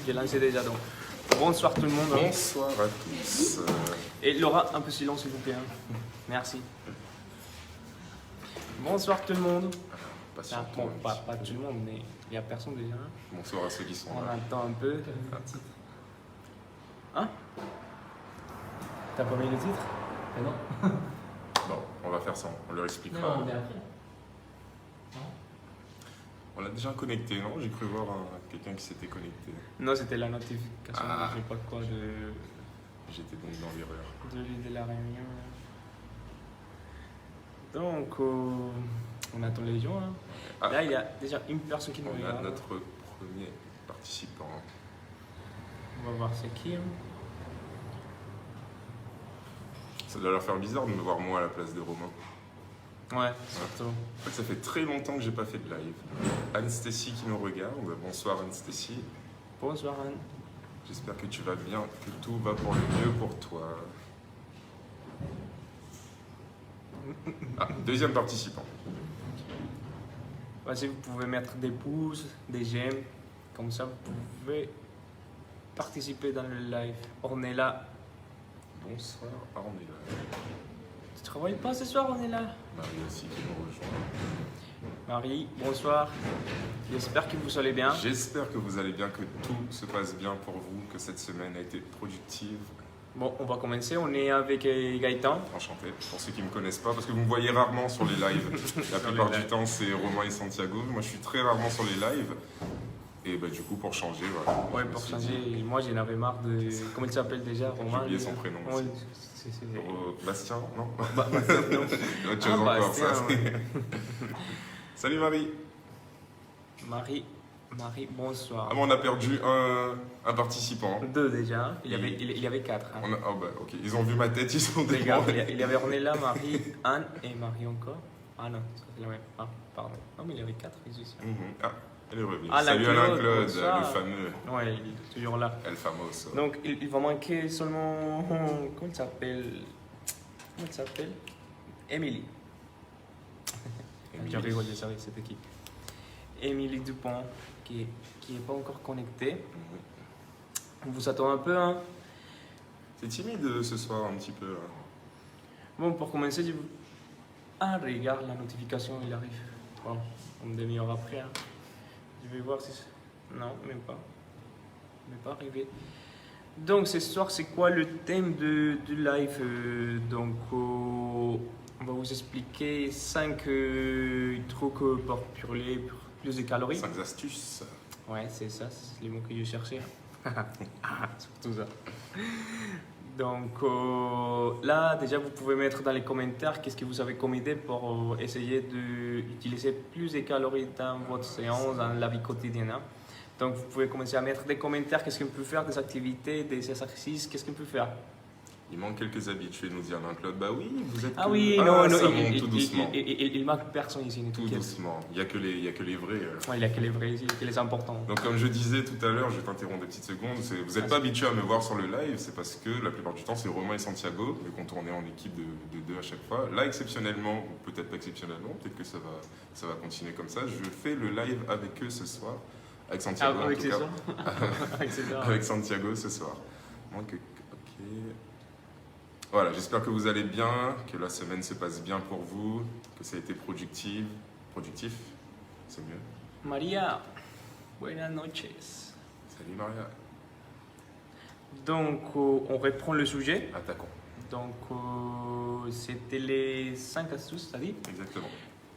J'ai lancé déjà donc. Bonsoir tout le monde. Bonsoir à tous. Et Laura, un peu silence s'il vous plaît. Merci. Bonsoir tout le monde. Patient, Bon, pas tout le monde, mais il n'y a personne déjà. Bonsoir à ceux qui sont On là. attend un peu. Hein? T'as pas mis le titre? Non. Bon, on va faire ça, on leur expliquera. Non, on est après. On l'a déjà connecté, non? J'ai cru voir quelqu'un qui s'était connecté. Non, c'était la notification, Ah. je sais pas quoi, J'étais donc dans l'erreur. de la réunion. Donc, on attend les gens. Hein. Ah. Là, il y a déjà une personne qui nous On a regarde. notre premier participant. On va voir c'est qui. Hein. Ça doit leur faire bizarre de me voir moi à la place de Romain. Ouais, surtout. En fait, ça fait très longtemps que j'ai pas fait de live. Anne-Stécie qui nous regarde. Bonsoir Anne-Stécie. Bonsoir Anne. J'espère que tu vas bien, que tout va pour le mieux pour toi. Ah, deuxième participant. Vas-y, vous pouvez mettre des pouces, des j'aime. Comme ça, vous pouvez participer dans le live. On est là. Bonsoir. Ah, on est là. Tu travailles pas ce soir, on est là. Marie aussi qui nous rejoint. Marie, bonsoir. J'espère que vous allez bien. J'espère que vous allez bien, que tout se passe bien pour vous, que cette semaine a été productive. Bon, on va commencer. On est avec Gaëtan. Enchanté. Pour ceux qui ne me connaissent pas, parce que vous me voyez rarement sur les lives. La plupart du temps, c'est Romain et Santiago. Moi, je suis très rarement sur les lives. Et bah, du coup, pour changer, voilà. Ouais, je me pour suis changer. dit, Moi, j'en avais marre de. Comment il s'appelle déjà, Romain? J'ai oublié son prénom Ouais, aussi. c'est. Bastien, non? Bastien, non. Autre chose encore, Bastien, ça. ouais. Salut Marie. Marie, bonsoir. Ah bon, on a perdu un participant. Deux déjà. Il y avait quatre. Hein. Oh bah ok, ils ont vu ma tête, ils sont Regarde, débordés. il y avait Ornella, Marie, Anne et Marie encore. Ah non, c'est la même. Ah, pardon. Non, mais il y avait quatre ici. Ah, elle est revenue. Ah, Salut Claude, Alain Claude, bonsoir. le fameux Ouais, il est toujours là. El Famoso. Donc, il va manquer seulement. Comment il s'appelle? Comment il s'appelle? Émilie. Émilie. Je rigole, je savais c'était qui. Émilie Dupont, qui est pas encore connectée. On vous attend un peu, hein. C'est timide ce soir un petit peu. Hein. Bon, pour commencer, je vous. Ah, regarde, la notification, il arrive. Bon, une demi-heure après. Hein. Je vais voir si. Non, même pas. Même pas arrivé. Donc, ce soir, c'est quoi le thème du live? Donc, on va vous expliquer 5 trucs pour brûler plus de calories. 5 astuces. Ouais, c'est ça, c'est les mots que je cherchais. Surtout ça. Donc là, déjà, vous pouvez mettre dans les commentaires qu'est-ce que vous avez comme idée pour essayer d'utiliser plus de calories dans votre séance, dans la vie quotidienne. Hein. Donc vous pouvez commencer à mettre des commentaires, qu'est-ce qu'on peut faire, des activités, des exercices, qu'est-ce qu'on peut faire. Il manque quelques habitués, nous dit Alain Claude. Bah oui, vous êtes. Ah oui, ça non, monte tout doucement. il manque personne ici. Tout doucement. Il n'y a que les vrais. Ouais, il n'y a que les vrais, il y a que les importants. Donc comme je disais tout à l'heure, je vais t'interrompre des petites secondes, vous n'êtes pas habitué à me voir sur le live, c'est parce que la plupart du temps c'est Romain et Santiago, vu qu'on tournait en équipe de deux à chaque fois. Là exceptionnellement, ou peut-être pas exceptionnellement, peut-être que ça va continuer comme ça, je fais le live avec eux ce soir, avec Santiago avec en tout cas. avec César. Avec Santiago ce soir. Ok. Voilà, j'espère que vous allez bien, que la semaine se passe bien pour vous, que ça a été productif, c'est mieux. Maria, buenas noches. Salut Maria. Donc, on reprend le sujet. Attaquons. Donc, c'était les 5 astuces, t'as dit, Exactement.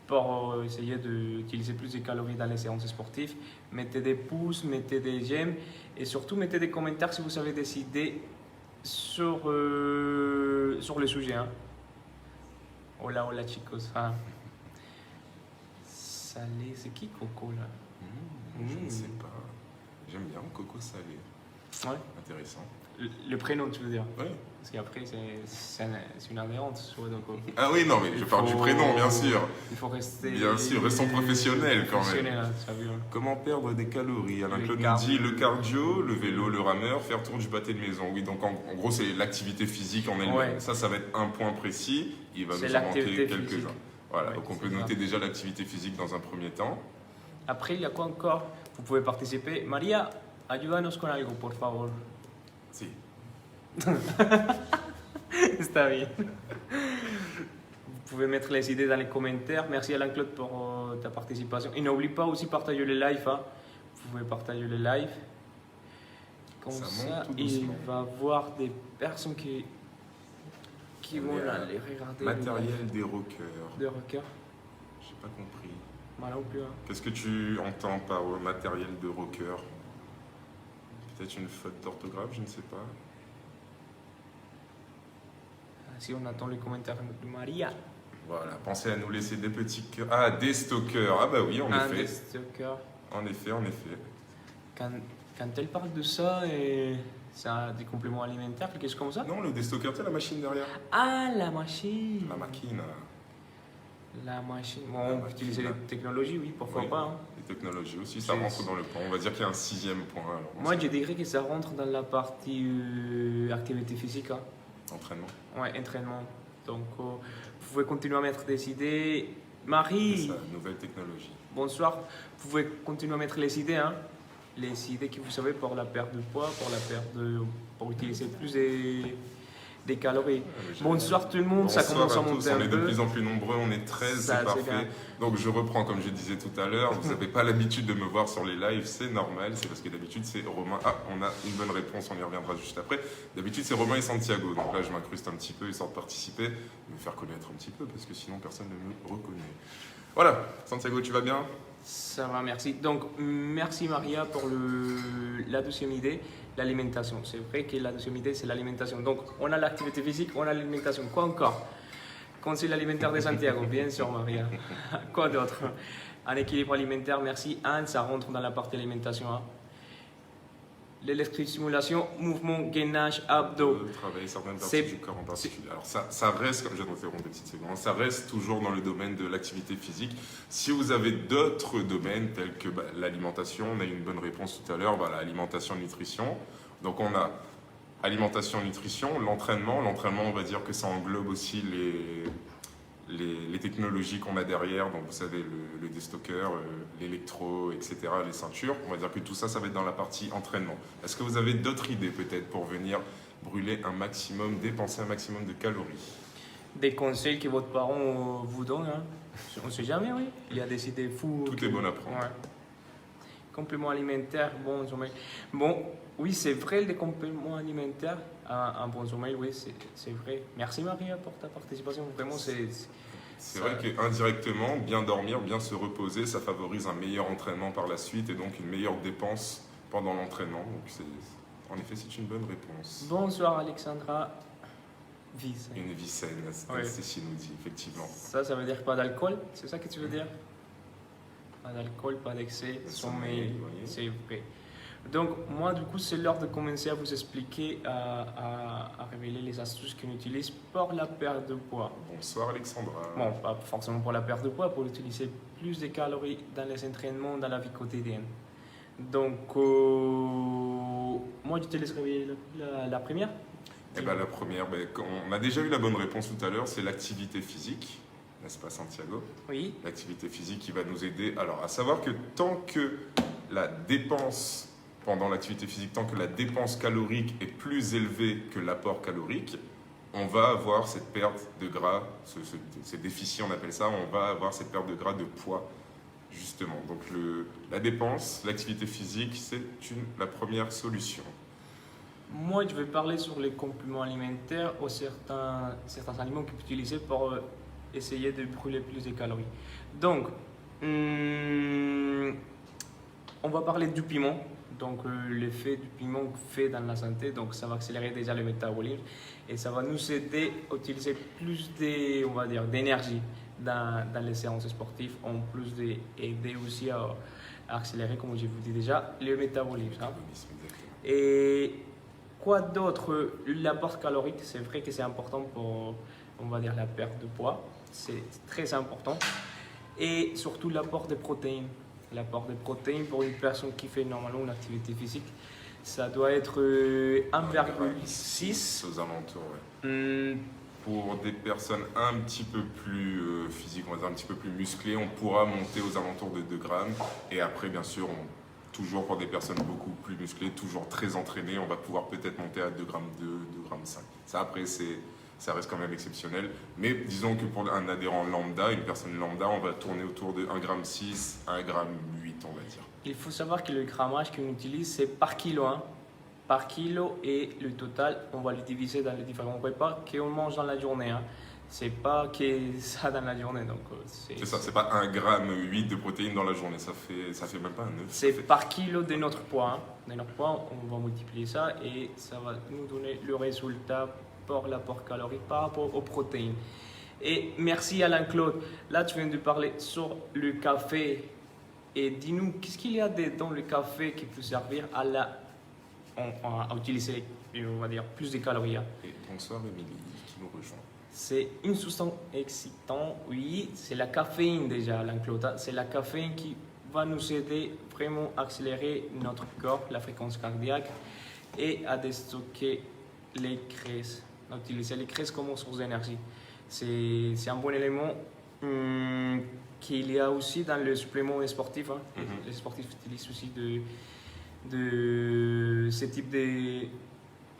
pour essayer d'utiliser plus de calories dans les séances sportives. Mettez des pouces, mettez des j'aime et surtout mettez des commentaires si vous avez des idées sur le sujet. Hein. Hola, hola chicos. Ah. Salé, c'est qui Coco là? Je ne sais pas. J'aime bien Coco Salé. Ouais. Intéressant. Le prénom, tu veux dire? Oui. Parce qu'après, c'est une adhérente sur donc, Ah oui, non, mais je parle du prénom, bien sûr. Il faut rester. Bien sûr, restons professionnels quand même. Professionnel, hein, ça veut dire. Comment perdre des calories? Alain Le Claude nous cardio. dit le cardio, le vélo, le rameur, faire tour du pâté de maison. Oui, donc en gros, c'est l'activité physique en elle-même. Ouais. Ça va être un point précis. Il va C'est nous en manquer l'activité quelques-uns. physique. Voilà, Ouais, donc on c'est peut ça. noter déjà l'activité physique dans un premier temps. Après, il y a quoi encore? Vous pouvez participer. Maria, ayúdanos con algo, por favor. Si. Está bien. Vous pouvez mettre les idées dans les commentaires. Merci Alain-Claude pour ta participation. Et n'oublie pas aussi partager le live. Hein. Vous pouvez partager le live. Comme ça, il va voir des personnes qui vont aller regarder. Matériel des rockers. Des rockers. J'ai pas compris. Voilà ou plus. Hein. Qu'est-ce que tu entends par matériel de rocker? Peut-être une faute d'orthographe, je ne sais pas. Si on attend les commentaires de Maria. Voilà, pensez à nous laisser des petits cœurs. Ah, des stalkers. Ah bah oui, en effet. Des stalkers. En effet, en effet. Quand elle parle de ça, c'est des compléments alimentaires, quelque chose comme ça? Non, le déstocker, tu sais, la machine derrière. Ah, la machine. La machine. La machine. Bon, on peut utiliser les technologies, oui, pourquoi pas. Hein. Les technologies aussi, ça rentre dans le point. On va dire qu'il y a un 6e point. Alors, moi, je dirais que ça rentre dans la partie activité physique. Hein. Entraînement. Ouais, entraînement. Donc, vous pouvez continuer à mettre des idées. Marie. C'est ça, nouvelle technologie. Bonsoir. Vous pouvez continuer à mettre les idées, hein. Les idées que vous savez pour la perte de poids, pour utiliser plus des calories. Bonsoir tout le monde, bonsoir, ça commence à monter un peu. On est de plus en plus nombreux, on est 13, c'est parfait. Donc je reprends comme je disais tout à l'heure, vous n'avez pas l'habitude de me voir sur les lives, c'est normal, c'est parce que d'habitude c'est Romain. Ah, on a une bonne réponse, on y reviendra juste après. D'habitude c'est Romain et Santiago, donc là je m'incruste un petit peu histoire de participer, me faire connaître un petit peu parce que sinon personne ne me reconnaît. Voilà, Santiago, tu vas bien? Ça va, merci. Donc, merci Maria pour la deuxième idée, l'alimentation. C'est vrai que la deuxième idée, c'est l'alimentation. Donc, on a l'activité physique, on a l'alimentation. Quoi encore? Conseil alimentaire de Santiago, bien sûr Maria. Quoi d'autre? Un équilibre alimentaire, merci Anne, ça rentre dans la partie alimentation. Hein. L'électrostimulation, mouvement, gainage, abdos. Travailler certaines parties du corps en particulier. Alors ça reste, comme je vais interrompre une petite seconde, ça reste toujours dans le domaine de l'activité physique. Si vous avez d'autres domaines tels que l'alimentation, on a eu une bonne réponse tout à l'heure, l'alimentation, nutrition. Donc on a alimentation, nutrition, l'entraînement. L'entraînement, on va dire que ça englobe aussi les technologies qu'on a derrière, donc vous savez, le déstocker, l'électro, etc., les ceintures. On va dire que tout ça, ça va être dans la partie entraînement. Est-ce que vous avez d'autres idées peut-être pour venir brûler un maximum, dépenser un maximum de calories? Des conseils que votre parent vous donne, hein. On ne sait jamais, oui. Il y a des idées fous. Tout est bon à prendre. Ouais. Compléments alimentaires, bon sommeil. Bon, oui, c'est vrai, les compléments alimentaires, un bon sommeil, oui, c'est vrai. Merci Maria pour ta participation. Vraiment, c'est vrai qu'indirectement, bien dormir, bien se reposer, ça favorise un meilleur entraînement par la suite et donc une meilleure dépense pendant l'entraînement. Donc en effet, c'est une bonne réponse. Bonsoir Alexandra. Vie saine. Une vie saine, ouais. Cécile nous dit, effectivement. Ça veut dire pas d'alcool, c'est ça que tu veux dire? Pas d'alcool, pas d'excès, sommeil, c'est vrai. Donc moi du coup c'est l'heure de commencer à vous expliquer, à révéler les astuces qu'on utilise pour la perte de poids. Bonsoir Alexandra. Bon, pas forcément pour la perte de poids, pour utiliser plus de calories dans les entraînements, dans la vie quotidienne. Donc moi je te laisse révéler la première. Eh ben, la première, on a déjà eu la bonne réponse tout à l'heure, c'est l'activité physique, n'est-ce pas Santiago? Oui. L'activité physique qui va nous aider. Alors, à savoir que tant que la dépense pendant l'activité physique, tant que la dépense calorique est plus élevée que l'apport calorique, on va avoir cette perte de gras, ce déficit on appelle ça, on va avoir cette perte de gras de poids, justement. Donc la dépense, l'activité physique, c'est la première solution. Moi, je vais parler sur les compléments alimentaires ou certains aliments qu'on peut utiliser pour essayer de brûler plus de calories. Donc, on va parler du piment. Donc, l'effet du piment fait dans la santé, donc ça va accélérer déjà le métabolisme et ça va nous aider à utiliser plus d'énergie dans les séances sportives, en plus d'aider aussi à accélérer, comme je vous dis déjà, le métabolisme. Hein. Et quoi d'autre? L'apport calorique, c'est vrai que c'est important pour, la perte de poids. C'est très important. Et surtout l'apport de protéines. L'apport de protéines pour une personne qui fait normalement une activité physique, ça doit être 1,6 aux alentours. Ouais. Pour des personnes un petit peu plus physiques, on va dire un petit peu plus musclées, on pourra monter aux alentours de 2 grammes. Et après, bien sûr, Toujours pour des personnes beaucoup plus musclées, toujours très entraînées, on va pouvoir peut-être monter à 2 grammes 2, 2 grammes 5. Ça, après, ça reste quand même exceptionnel. Mais disons que pour un adhérent lambda, une personne lambda, on va tourner autour de 1 gramme 6 à 1 gramme 8, on va dire. Il faut savoir que le grammage qu'on utilise, c'est par kilo. Hein. Par kilo et le total, on va le diviser dans les différents repas qu'on mange dans la journée. Hein. C'est pas que ça dans la journée. Donc, c'est ça, c'est pas 1 gramme 8 de protéines dans la journée, ça fait même pas un œuf. C'est par kilo de notre poids. Hein. De notre poids, on va multiplier ça et ça va nous donner le résultat pour l'apport calorique par rapport aux protéines. Et merci Alain-Claude. Là, tu viens de parler sur le café. Et dis-nous, qu'est-ce qu'il y a dans le café qui peut servir à utiliser, on va dire, plus de calories. Hein. Et bonsoir Émilie, qui nous rejoint. C'est une substance excitante, oui, c'est la caféine déjà, Alain-Claude. Hein. C'est la caféine qui va nous aider vraiment à accélérer notre corps, la fréquence cardiaque et à déstocker les graisses, à utiliser les graisses comme source d'énergie. C'est un bon élément qu'il y a aussi dans le supplément sportif. Hein. Les sportifs utilisent aussi de ce type de...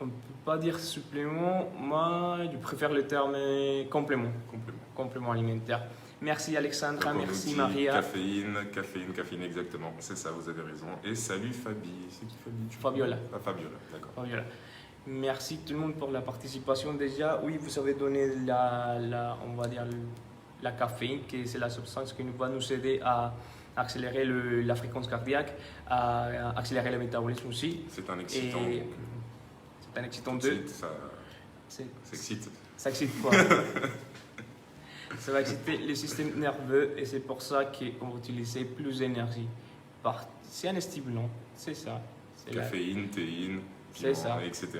On ne peut pas dire supplément, moi je préfère le terme complément. Complément alimentaire. Merci Alexandra, donc merci Maria. Caféine, exactement. C'est ça, vous avez raison. Et salut Fabi. C'est qui Fabi? Fabiola. Ah, Fabiola, d'accord. Fabiola. Merci tout le monde pour la participation déjà. Oui, vous avez donné on va dire la caféine, qui c'est la substance qui va nous aider à accélérer la fréquence cardiaque, à accélérer le métabolisme aussi. C'est un excitant. C'est un excitant 2. Ça excite. Ça excite quoi? Ça va exciter le système nerveux et c'est pour ça qu'on va utiliser plus d'énergie. C'est un stimulant, c'est ça. Caféine, théine, c'est ça, etc.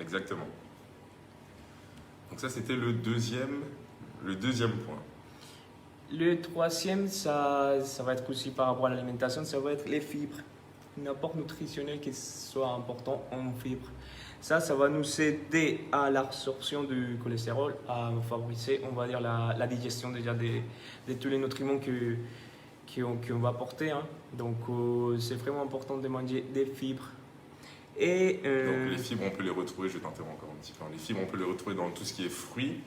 Exactement. Donc ça, c'était le deuxième point. Le troisième, ça va être aussi par rapport à l'alimentation, ça va être les fibres. Un apport nutritionnel qui soit important en fibres. Ça va nous aider à l'absorption du cholestérol, à favoriser, on va dire, la digestion déjà de tous les nutriments qu'on va apporter. Hein. Donc, c'est vraiment important de manger des fibres. Et, donc, les fibres, on peut les retrouver, je t'interromps encore un petit peu. Les fibres, on peut les retrouver dans tout ce qui est fruits,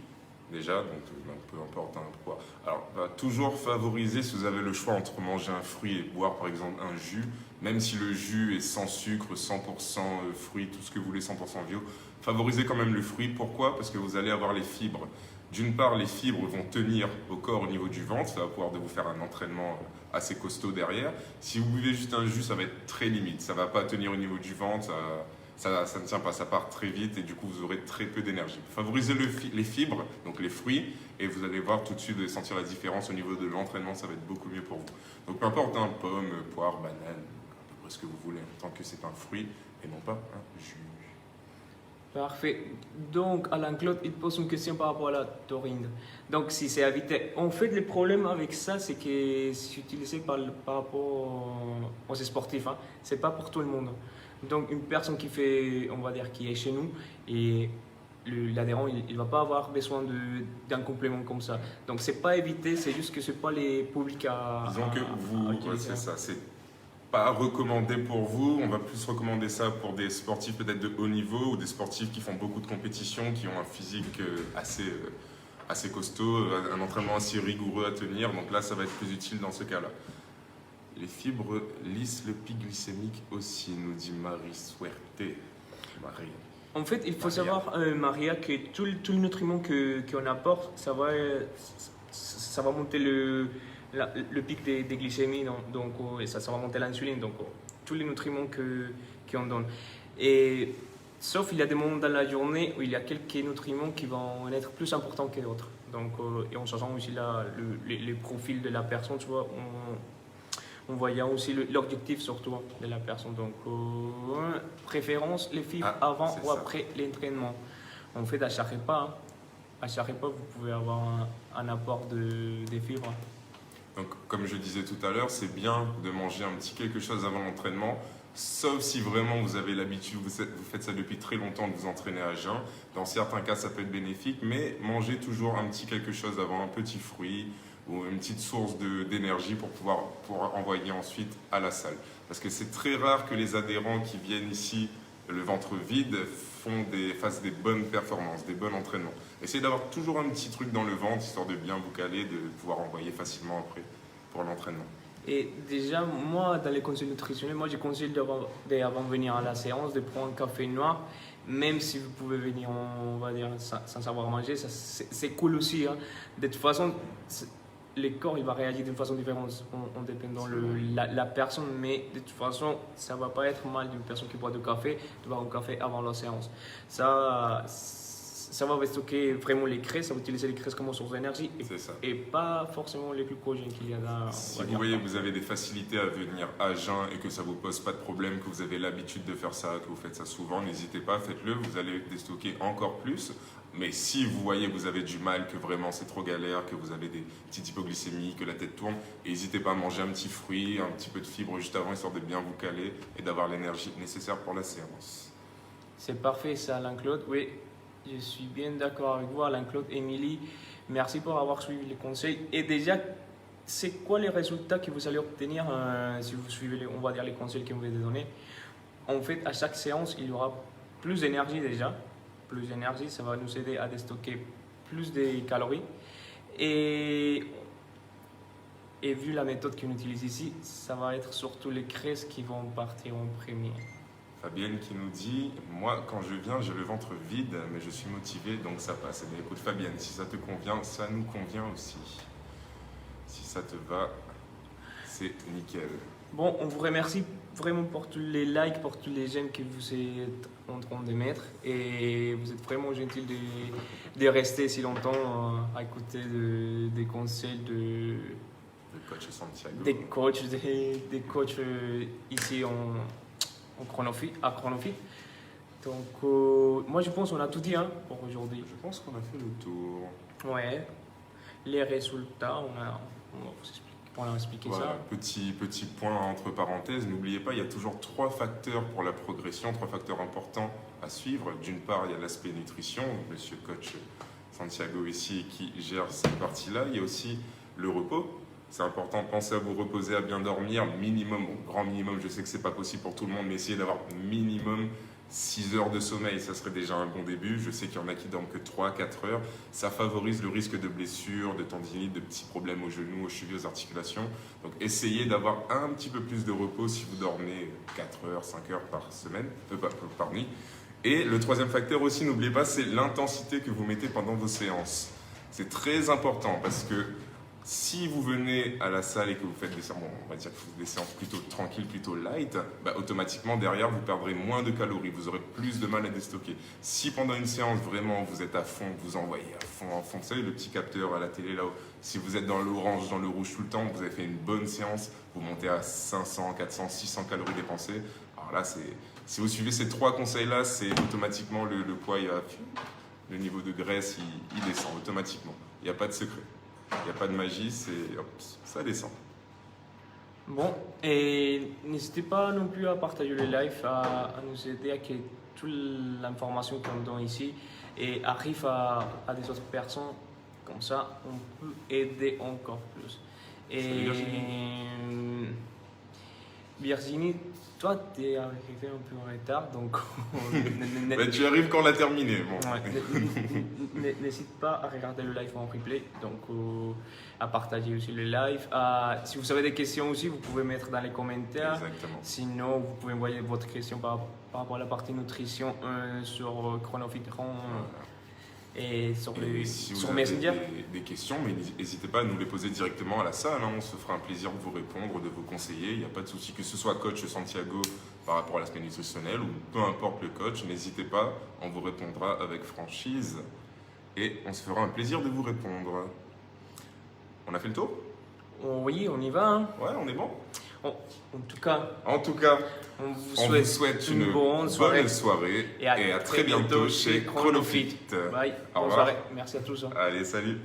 déjà, donc peu importe quoi. Alors, va toujours favoriser, si vous avez le choix entre manger un fruit et boire par exemple un jus, même si le jus est sans sucre, 100% fruits, tout ce que vous voulez, 100% bio, favorisez quand même le fruit. Pourquoi? Parce que vous allez avoir les fibres. D'une part, les fibres vont tenir au corps au niveau du ventre, ça va pouvoir vous faire un entraînement assez costaud derrière. Si vous buvez juste un jus, ça va être très limite, ça ne va pas tenir au niveau du ventre, ça ne tient pas, ça part très vite et du coup vous aurez très peu d'énergie. Favorisez les fibres, donc les fruits, et vous allez voir tout de suite, sentir la différence au niveau de l'entraînement, ça va être beaucoup mieux pour vous. Donc peu importe, hein, pomme, poire, banane, à peu près ce que vous voulez, tant que c'est un fruit et non pas un jus. Parfait. Donc Alain-Claude, il pose une question par rapport à la taurine. Donc si c'est évité, en fait le problème avec ça, c'est que c'est utilisé par rapport aux sportifs. Hein. C'est pas pour tout le monde. Donc une personne qui fait, on va dire, qui est chez nous et l'adhérent, il va pas avoir besoin d'un complément comme ça. Donc c'est pas évité, c'est juste que c'est pas les publics à. Disons que vous, c'est ça, c'est pas recommandé pour vous. On va plus recommander ça pour des sportifs peut-être de haut niveau ou des sportifs qui font beaucoup de compétitions, qui ont un physique assez costaud, un entraînement assez rigoureux à tenir. Donc là, ça va être plus utile dans ce cas-là. Les fibres lissent le pic glycémique aussi, nous dit Marie Suerte. Marie. En fait, il faut savoir, Maria, que tout le nutriment qu'on apporte, ça va monter le pic des glycémies, donc, et ça va monter l'insuline, donc tous les nutriments qu'on donne. Et, sauf il y a des moments dans la journée où il y a quelques nutriments qui vont être plus importants que d'autres. Donc, et en sachant aussi les profils de la personne, tu vois, on voyant aussi l'objectif surtout de la personne. Donc, préférence, les fibres avant ou après l'entraînement. En fait, à chaque repas, vous pouvez avoir un apport de fibres. Donc, comme je disais tout à l'heure, c'est bien de manger un petit quelque chose avant l'entraînement, sauf si vraiment vous avez l'habitude, vous faites ça depuis très longtemps, de vous entraîner à jeun. Dans certains cas, ça peut être bénéfique, mais mangez toujours un petit quelque chose avant, un petit fruit ou une petite source d'énergie pour pouvoir envoyer ensuite à la salle. Parce que c'est très rare que les adhérents qui viennent ici le ventre vide fassent des bonnes performances, des bons entraînements. Essayez d'avoir toujours un petit truc dans le ventre, histoire de bien vous caler, de pouvoir envoyer facilement après pour l'entraînement. Et déjà, moi, dans les conseils nutritionnels, moi, je conseille avant de venir à la séance de prendre un café noir, même si vous pouvez venir, on va dire, sans savoir manger, c'est cool aussi. Hein. De toute façon, le corps, il va réagir d'une façon différente en dépendant la personne, mais de toute façon, ça ne va pas être mal d'une personne qui boit du café, de boire un café avant la séance. Ça va stocker vraiment les graisses, ça va utiliser les graisses comme source d'énergie et pas forcément les glucogènes qu'il y a là. Si vous voyez que vous avez des facilités à venir à jeun et que ça ne vous pose pas de problème, que vous avez l'habitude de faire ça, que vous faites ça souvent, n'hésitez pas, faites-le, vous allez déstocker encore plus. Mais si vous voyez que vous avez du mal, que vraiment c'est trop galère, que vous avez des petites hypoglycémies, que la tête tourne, n'hésitez pas à manger un petit fruit, un petit peu de fibre juste avant, histoire de bien vous caler et d'avoir l'énergie nécessaire pour la séance. C'est parfait ça, Alain-Claude. Oui, je suis bien d'accord avec vous, Alain-Claude. Émilie, merci pour avoir suivi les conseils. Et déjà, c'est quoi les résultats que vous allez obtenir si vous suivez, on va dire, les conseils que vous avez donnés? En fait, à chaque séance, il y aura plus d'énergie déjà. Plus d'énergie, ça va nous aider à déstocker plus de calories. Et vu la méthode qu'on utilise ici, ça va être surtout les graisses qui vont partir en premier. Fabienne qui nous dit « Moi, quand je viens, j'ai le ventre vide, mais je suis motivé, donc ça passe. » Eh bien, écoute Fabienne, si ça te convient, ça nous convient aussi. Si ça te va, c'est nickel. Bon, on vous remercie vraiment pour tous les likes, pour tous les j'aime que vous êtes en train de mettre. Et vous êtes vraiment gentil de rester si longtemps à écouter des conseils de coach Santiago. Des coachs ici à Chronofit. Donc, moi je pense qu'on a tout dit pour aujourd'hui. Je pense qu'on a fait le tour. Ouais, les résultats, on a expliqué voilà, ça. Petit point entre parenthèses, n'oubliez pas, il y a toujours 3 facteurs pour la progression, 3 facteurs importants à suivre. D'une part, il y a l'aspect nutrition, monsieur coach Santiago ici qui gère cette partie-là. Il y a aussi le repos. C'est important, pensez à vous reposer, à bien dormir, minimum, grand minimum, je sais que ce n'est pas possible pour tout le monde, mais essayez d'avoir minimum 6 heures de sommeil, ça serait déjà un bon début. Je sais qu'il y en a qui dorment que 3-4 heures. Ça favorise le risque de blessures, de tendinite, de petits problèmes aux genoux, aux chevilles, aux articulations. Donc essayez d'avoir un petit peu plus de repos si vous dormez 4 heures, 5 heures par semaine, par nuit. Et le troisième facteur aussi, n'oubliez pas, c'est l'intensité que vous mettez pendant vos séances. C'est très important parce que si vous venez à la salle et que vous faites des séances plutôt tranquilles, plutôt light, automatiquement derrière vous perdrez moins de calories, vous aurez plus de mal à déstocker. Si pendant une séance vraiment vous êtes à fond, vous envoyez à fond, vous savez le petit capteur à la télé là-haut, si vous êtes dans l'orange, dans le rouge tout le temps, vous avez fait une bonne séance, vous montez à 500, 400, 600 calories dépensées. Alors là, si vous suivez ces 3 conseils-là, c'est automatiquement le poids, le niveau de graisse, il descend automatiquement. Il n'y a pas de secret. Il n'y a pas de magie, ça descend. Bon, et n'hésitez pas non plus à partager le live, à nous aider à que toute l'information qu'on donne ici et arrive à des autres personnes. Comme ça, on peut aider encore plus. Et Virginie, toi, tu es arrivé un peu en retard, donc... tu arrives quand on l'a terminé. Bon. Ouais, n'hésite pas à regarder le live en replay, donc à partager aussi le live. Si vous avez des questions aussi, vous pouvez mettre dans les commentaires. Exactement. Sinon, vous pouvez envoyer votre question par rapport à la partie nutrition sur Chronofit et sur Messenger. Des questions, mais n'hésitez pas à nous les poser directement à la salle. On se fera un plaisir de vous répondre, de vous conseiller. Il n'y a pas de souci, que ce soit coach Santiago par rapport à l'aspect nutritionnel ou peu importe le coach, n'hésitez pas, on vous répondra avec franchise et on se fera un plaisir de vous répondre. On a fait le tour? Oui, on y va. Ouais, on est bon. En tout cas, on vous souhaite une bonne soirée et à très bientôt chez Chronofit. Bye. Bonne soirée. Merci à tous. Allez, salut.